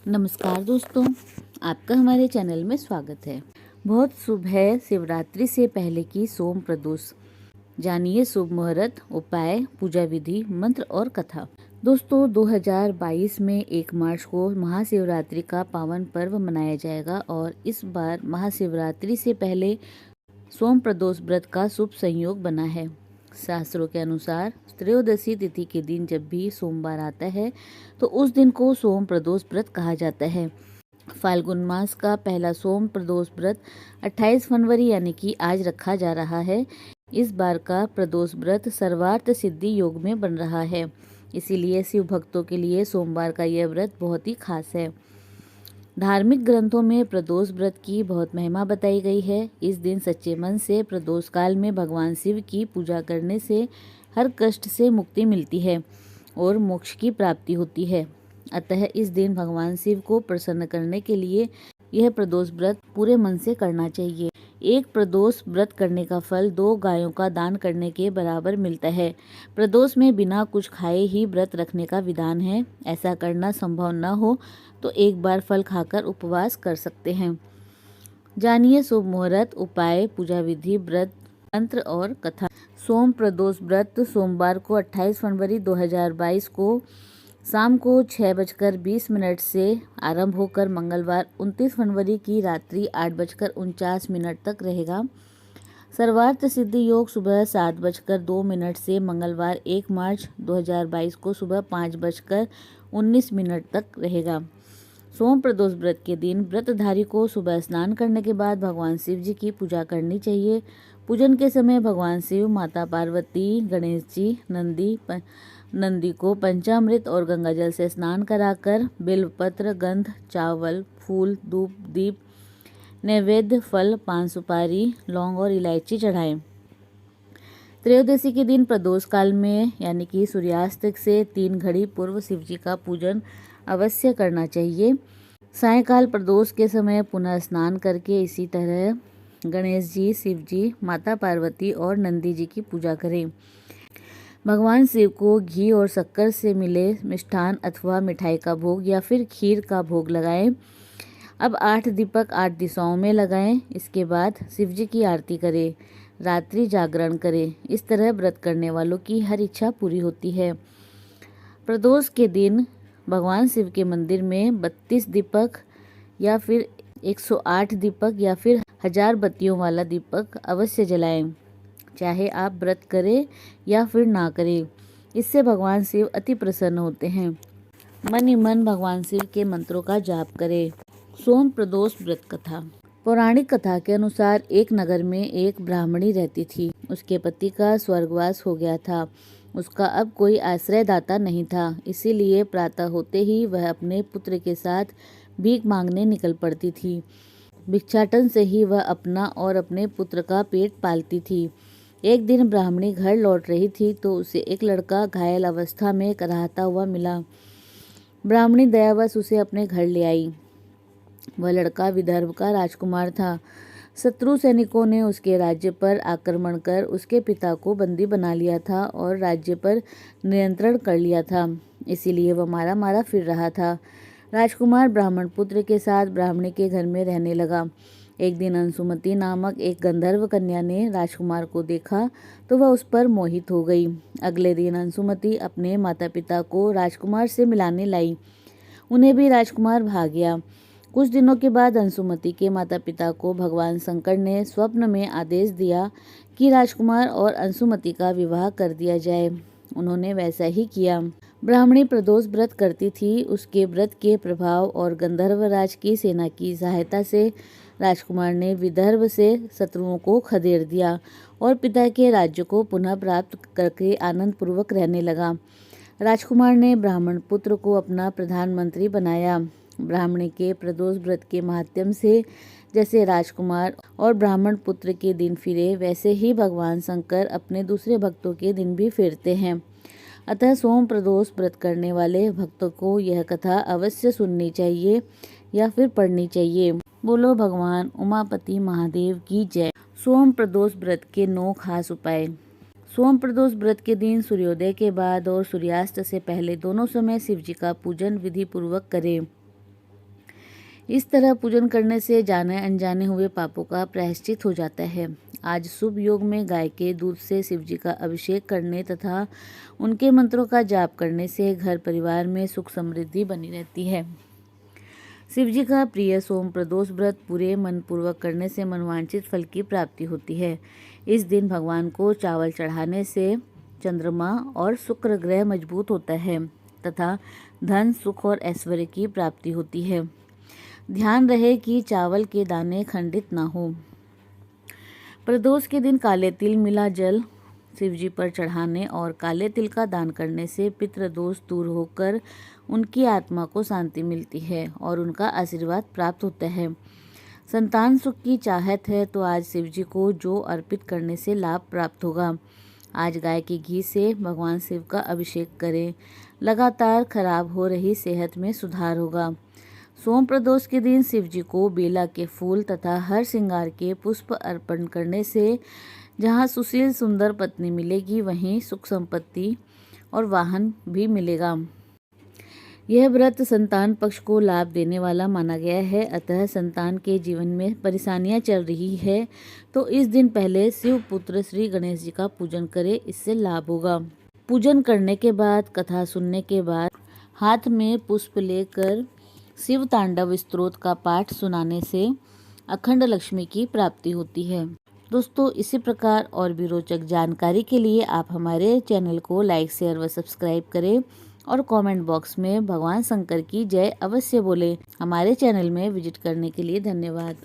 नमस्कार दोस्तों, आपका हमारे चैनल में स्वागत है। बहुत शुभ है शिवरात्रि से पहले की सोम प्रदोष। जानिए शुभ मुहूर्त, उपाय, पूजा विधि, मंत्र और कथा। दोस्तों 2022 में 1 मार्च को महाशिवरात्रि का पावन पर्व मनाया जाएगा और इस बार महाशिवरात्रि से पहले सोम प्रदोष व्रत का शुभ संयोग बना है। शास्त्रों के अनुसार त्रयोदशी तिथि के दिन जब भी सोमवार आता है तो उस दिन को सोम प्रदोष व्रत कहा जाता है। फाल्गुन मास का पहला सोम प्रदोष व्रत 28 फरवरी यानी कि आज रखा जा रहा है। इस बार का प्रदोष व्रत सर्वार्थ सिद्धि योग में बन रहा है, इसीलिए शिव भक्तों के लिए सोमवार का यह व्रत बहुत ही खास है। धार्मिक ग्रंथों में प्रदोष व्रत की बहुत महिमा बताई गई है। इस दिन सच्चे मन से प्रदोष काल में भगवान शिव की पूजा करने से हर कष्ट से मुक्ति मिलती है और मोक्ष की प्राप्ति होती है। अतः इस दिन भगवान शिव को प्रसन्न करने के लिए यह प्रदोष व्रत पूरे मन से करना चाहिए। एक प्रदोष व्रत करने का फल 2 गायों का दान करने के बराबर मिलता है। प्रदोष में बिना कुछ खाए ही व्रत रखने का विधान है। ऐसा करना संभव न हो तो एक बार फल खाकर उपवास कर सकते हैं। जानिए शुभ मुहूर्त, उपाय, पूजा विधि, व्रत, मंत्र और कथा। सोम प्रदोष व्रत सोमवार को 28 फरवरी 2022 को शाम को 6:20 से आरंभ होकर मंगलवार 29 फरवरी की रात्रि 8:49 तक रहेगा। सर्वार्थ सिद्धि योग सुबह 7:02 से मंगलवार 1 मार्च 2022 को सुबह 5:19 तक रहेगा। सोम प्रदोष व्रत के दिन व्रतधारी को सुबह स्नान करने के बाद भगवान शिव जी की पूजा करनी चाहिए। पूजन के समय भगवान शिव, माता पार्वती, गणेश जी, नंदी को पंचामृत और गंगाजल से स्नान कराकर बेलपत्र, गंध, चावल, फूल, धूप, दीप, नैवेद्य, फल, पान सुपारी, लौंग और इलायची चढ़ाएं। त्रयोदशी के दिन प्रदोष काल में यानी कि सूर्यास्त से 3 घड़ी पूर्व शिव जी का पूजन अवश्य करना चाहिए। सायंकाल प्रदोष के समय पुनः स्नान करके इसी तरह गणेश जी, शिव जी, माता पार्वती और नंदी जी की पूजा करें। भगवान शिव को घी और शक्कर से मिले मिष्ठान अथवा मिठाई का भोग या फिर खीर का भोग लगाएं। अब 8 दीपक 8 दिशाओं में लगाएं। इसके बाद शिव जी की आरती करें, रात्रि जागरण करें। इस तरह व्रत करने वालों की हर इच्छा पूरी होती है। प्रदोष के दिन भगवान शिव के मंदिर में 32 दीपक या फिर 108 दीपक या फिर 1000 बत्तियों वाला दीपक अवश्य जलाएं, चाहे आप व्रत करें या फिर ना करें। इससे भगवान शिव अति प्रसन्न होते हैं। मन ही मन भगवान शिव के मंत्रों का जाप करें। सोम प्रदोष व्रत कथा। पौराणिक कथा के अनुसार एक नगर में एक ब्राह्मणी रहती थी। उसके पति का स्वर्गवास हो गया था। उसका अब कोई आश्रयदाता नहीं था, इसीलिए प्रातः होते ही वह अपने पुत्र के साथ भीख मांगने निकल पड़ती थी। भिक्षाटन से ही वह अपना और अपने पुत्र का पेट पालती थी। एक दिन ब्राह्मणी घर लौट रही थी तो उसे एक लड़का घायल अवस्था में कराहता हुआ मिला। ब्राह्मणी दयावश उसे अपने घर ले आई। वह लड़का विदर्भ का राजकुमार था। शत्रु सैनिकों ने उसके राज्य पर आक्रमण कर उसके पिता को बंदी बना लिया था और राज्य पर नियंत्रण कर लिया था, इसीलिए वह मारा मारा फिर रहा था। राजकुमार ब्राह्मण पुत्र के साथ ब्राह्मणी के घर में रहने लगा। एक दिन अंशुमति नामक एक गंधर्व कन्या ने राजकुमार को देखा तो वह उस पर मोहित हो गई। अगले दिन अंशुमति अपने माता पिता को राजकुमार से मिलाने लाई। उन्हें भी राजकुमार भा गया। कुछ दिनों के बाद अंशुमति के माता पिता को भगवान शंकर ने स्वप्न में आदेश दिया कि राजकुमार और अंशुमति का विवाह कर दिया जाए। उन्होंने वैसा ही किया। ब्राह्मणी प्रदोष व्रत करती थी। उसके व्रत के प्रभाव और गंधर्वराज की सेना की सहायता से राजकुमार ने विदर्भ से शत्रुओं को खदेड़ दिया और पिता के राज्य को पुनः प्राप्त करके आनंद पूर्वक रहने लगा। राजकुमार ने ब्राह्मण पुत्र को अपना प्रधानमंत्री बनाया। ब्राह्मणी के प्रदोष व्रत के माध्यम से जैसे राजकुमार और ब्राह्मण पुत्र के दिन फिरे, वैसे ही भगवान शंकर अपने दूसरे भक्तों के दिन भी फेरते हैं। अतः सोम प्रदोष व्रत करने वाले भक्तों को यह कथा अवश्य सुननी चाहिए या फिर पढ़नी चाहिए। बोलो भगवान उमापति महादेव की जय। सोम प्रदोष व्रत के 9 खास उपाय। सोम प्रदोष व्रत के दिन सूर्योदय के बाद और सूर्यास्त से पहले दोनों समय शिव जी का पूजन विधि पूर्वक करें। इस तरह पूजन करने से जाने अनजाने हुए पापों का प्रायश्चित हो जाता है। आज शुभ योग में गाय के दूध से शिव जी का अभिषेक करने तथा उनके मंत्रों का जाप करने से घर परिवार में सुख समृद्धि बनी रहती है। शिव जी का प्रिय सोम प्रदोष व्रत पूरे मन पूर्वक करने से मनवांछित फल की प्राप्ति होती है। इस दिन भगवान को चावल चढ़ाने से चंद्रमा और शुक्र ग्रह मजबूत होता है तथा धन, सुख और ऐश्वर्य की प्राप्ति होती है। ध्यान रहे कि चावल के दाने खंडित ना हो। प्रदोष के दिन काले तिल मिला जल शिव जी पर चढ़ाने और काले तिल का दान करने से पितृदोष दूर होकर उनकी आत्मा को शांति मिलती है और उनका आशीर्वाद प्राप्त होता है। संतान सुख की चाहत है तो आज शिव जी को जौ अर्पित करने से लाभ प्राप्त होगा। आज गाय के घी से भगवान शिव का अभिषेक करें। लगातार खराब हो रही सेहत में सुधार होगा। सोम प्रदोष के दिन शिव जी को बेला के फूल तथा हर श्रृंगार के पुष्प अर्पण करने से जहाँ सुशील सुंदर पत्नी मिलेगी वहीं सुख संपत्ति और वाहन भी मिलेगा। यह व्रत संतान पक्ष को लाभ देने वाला माना गया है। अतः संतान के जीवन में परेशानियां चल रही है तो इस दिन पहले शिव पुत्र श्री गणेश जी का पूजन करें, इससे लाभ होगा। पूजन करने के बाद, कथा सुनने के बाद हाथ में पुष्प लेकर शिव तांडव स्तोत्र का पाठ सुनाने से अखंड लक्ष्मी की प्राप्ति होती है। दोस्तों, इसी प्रकार और भी रोचक जानकारी के लिए आप हमारे चैनल को लाइक, शेयर व सब्सक्राइब करें और कमेंट बॉक्स में भगवान शंकर की जय अवश्य बोलें। हमारे चैनल में विजिट करने के लिए धन्यवाद।